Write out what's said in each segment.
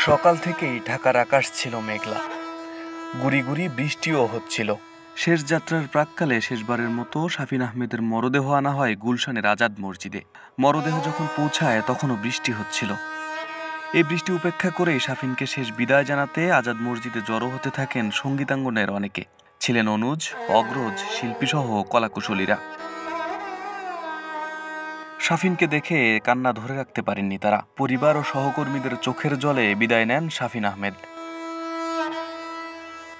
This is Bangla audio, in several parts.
সকাল থেকেই ঢাকার আকাশ ছিল মেঘলা, গুড়ি গুড়ি বৃষ্টিও হচ্ছিল। শেষ যাত্রার প্রাক্কালে শেষবারের মতো শাফিন আহমেদের মরদেহ আনা হয় গুলশানের আজাদ মসজিদে। মরদেহ যখন পৌঁছায় তখনও বৃষ্টি হচ্ছিল। এই বৃষ্টি উপেক্ষা করেই শাফিনকে শেষ বিদায় জানাতে আজাদ মসজিদে জড়ো হতে থাকেন সঙ্গীতাঙ্গনের অনেকে। ছিলেন অনুজ, অগ্রজ, শিল্পীসহ কলাকুশলীরা। শাফিনকে দেখে কান্না ধরে রাখতে পারেননি তারা। পরিবার ও সহকর্মীদের চোখের জলে বিদায় নেন শাফিন আহমেদ।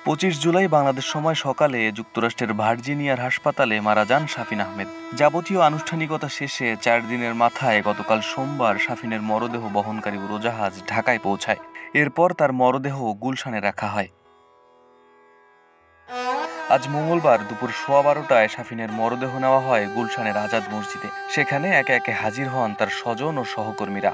25 জুলাই বাংলাদেশ সময় সকালে যুক্তরাষ্ট্রের ভার্জিনিয়ার হাসপাতালে মারা যান শাফিন আহমেদ। যাবতীয় আনুষ্ঠানিকতা শেষে 4 দিনের মাথায় গতকাল সোমবার শাফিনের মরদেহ বহনকারী উড়োজাহাজ ঢাকায় পৌঁছায়। এরপর তার মরদেহ গুলশানে রাখা হয়। আজ মঙ্গলবার দুপুর 12:15টায় শাফিনের মরদেহ নেওয়া হয় গুলশানের আজাদ মসজিদে। সেখানে একে একে হাজির হন তার স্বজন ও সহকর্মীরা।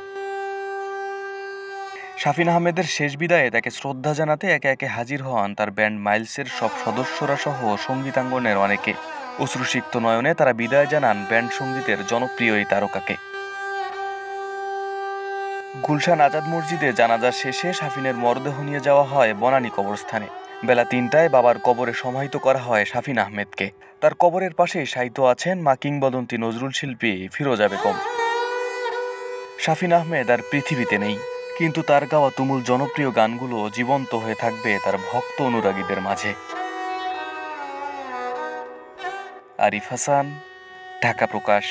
শাফিন আহমেদের শেষ বিদায়ে তাকে শ্রদ্ধা জানাতে একে একে হাজির হন তার ব্যান্ড মাইলসের সব সদস্যরা সহ সঙ্গীতাঙ্গনের অনেকে। অশ্রুসিক্ত নয়নে তারা বিদায় জানান ব্যান্ড সঙ্গীতের জনপ্রিয় এই তারকাকে। গুলশান আজাদ মসজিদে জানাজা শেষে শাফিনের মরদেহ নিয়ে যাওয়া হয় বনানী কবরস্থানে। বেলা 3টায় বাবার কবরে সমাহিত করা হয় শাফিন আহমেদকে। তার কবরের পাশেই শায়িত আছেন মা কিংবদন্তি নজরুল শিল্পী ফিরোজা বেগম। শাফিন আহমেদ আর পৃথিবীতে নেই, কিন্তু তার গাওয়া তুমুল জনপ্রিয় গানগুলো জীবন্ত হয়ে থাকবে তার ভক্ত অনুরাগীদের মাঝে। আরিফ হাসান, ঢাকা প্রকাশ।